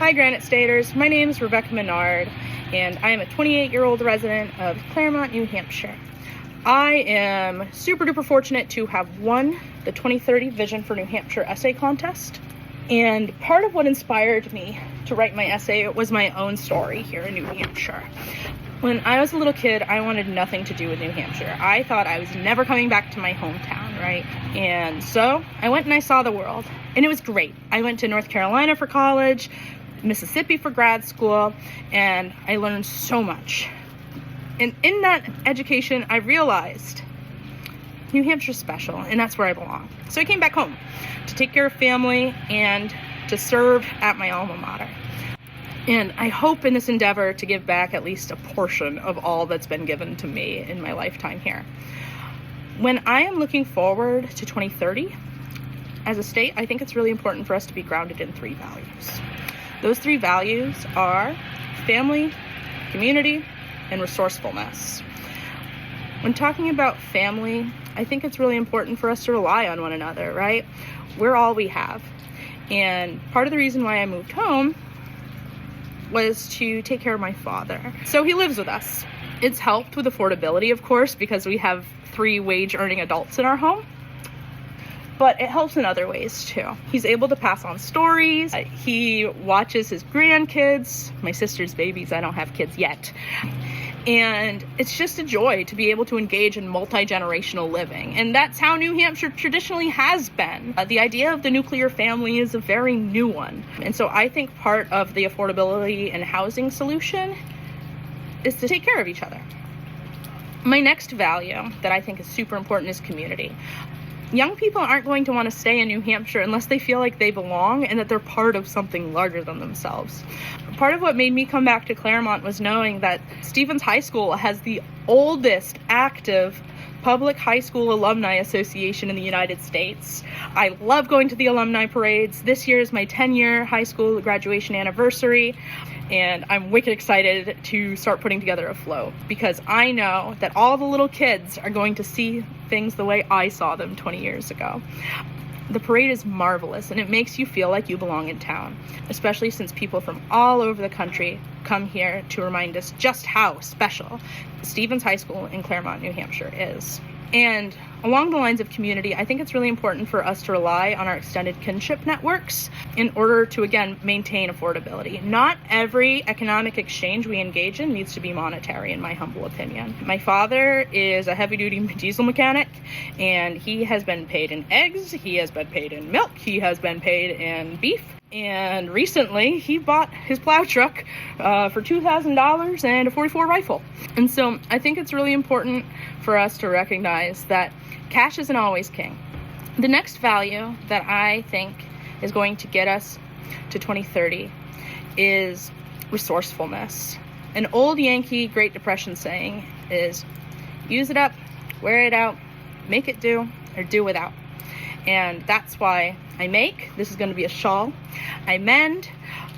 Hi Granite Staters, my name is Rebecca Menard and I am a 28-year-old resident of Claremont, New Hampshire. I am super duper fortunate to have won the 2030 Vision for New Hampshire essay contest. And part of what inspired me to write my essay was my own story here in New Hampshire. When I was a little kid, I wanted nothing to do with New Hampshire. I thought I was never coming back to my hometown, right? And so I went and I saw the world, and it was great. I went to North Carolina for college, Mississippi for grad school, and I learned so much. And in that education, I realized New Hampshire's special, and that's where I belong. So I came back home to take care of family and to serve at my alma mater. And I hope in this endeavor to give back at least a portion of all that's been given to me in my lifetime here. When I am looking forward to 2030, as a state, I think it's really important for us to be grounded in 3 values. Those 3 values are family, community, and resourcefulness. When talking about family, I think it's really important for us to rely on one another, right? We're all we have. And part of the reason why I moved home was to take care of my father. So he lives with us. It's helped with affordability, of course, because we have 3 wage-earning adults in our home. But it helps in other ways too. He's able to pass on stories. He watches his grandkids, my sister's babies. I don't have kids yet. And it's just a joy to be able to engage in multi-generational living. And that's how New Hampshire traditionally has been. The idea of the nuclear family is a very new one. And so I think part of the affordability and housing solution is to take care of each other. My next value that I think is super important is community. Young people aren't going to want to stay in New Hampshire unless they feel like they belong and that they're part of something larger than themselves. Part of what made me come back to Claremont was knowing that Stevens High School has the oldest active public high school alumni association in the United States. I love going to the alumni parades. This year is my 10-year high school graduation anniversary, and I'm wicked excited to start putting together a float because I know that all the little kids are going to see things the way I saw them 20 years ago. The parade is marvelous, and it makes you feel like you belong in town, especially since people from all over the country come here to remind us just how special Stevens High School in Claremont, New Hampshire is. And along the lines of community, I think it's really important for us to rely on our extended kinship networks in order to, again, maintain affordability. Not every economic exchange we engage in needs to be monetary, in my humble opinion. My father is a heavy-duty diesel mechanic, and he has been paid in eggs, he has been paid in milk, he has been paid in beef. And recently, he bought his plow truck for $2,000 and a .44 rifle. And so I think it's really important for us to recognize that cash isn't always king. The next value that I think is going to get us to 2030 is resourcefulness. An old Yankee Great Depression saying is, use it up, wear it out, make it do, or do without. And that's why I make, this is going to be a shawl, I mend,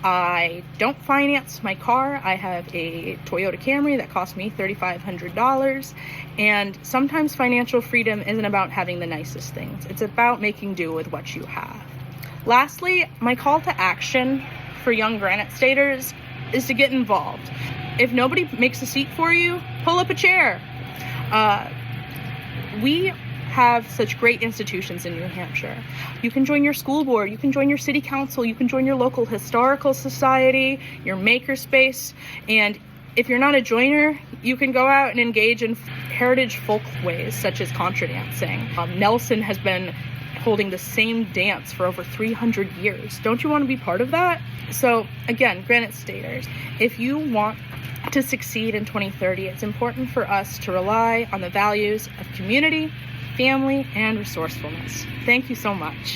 I don't finance my car. I have a Toyota Camry that cost me $3,500. And sometimes financial freedom isn't about having the nicest things. It's about making do with what you have. Lastly, my call to action for young Granite Staters is to get involved. If nobody makes a seat for you, pull up a chair. We have such great institutions in New Hampshire. You can join your school board, you can join your city council, you can join your local historical society, your makerspace, and if you're not a joiner, you can go out and engage in heritage folk ways such as contra dancing. Nelson has been holding the same dance for over 300 years. Don't you want to be part of that? So again, Granite Staters, if you want to succeed in 2030, it's important for us to rely on the values of community, family, and resourcefulness. Thank you so much.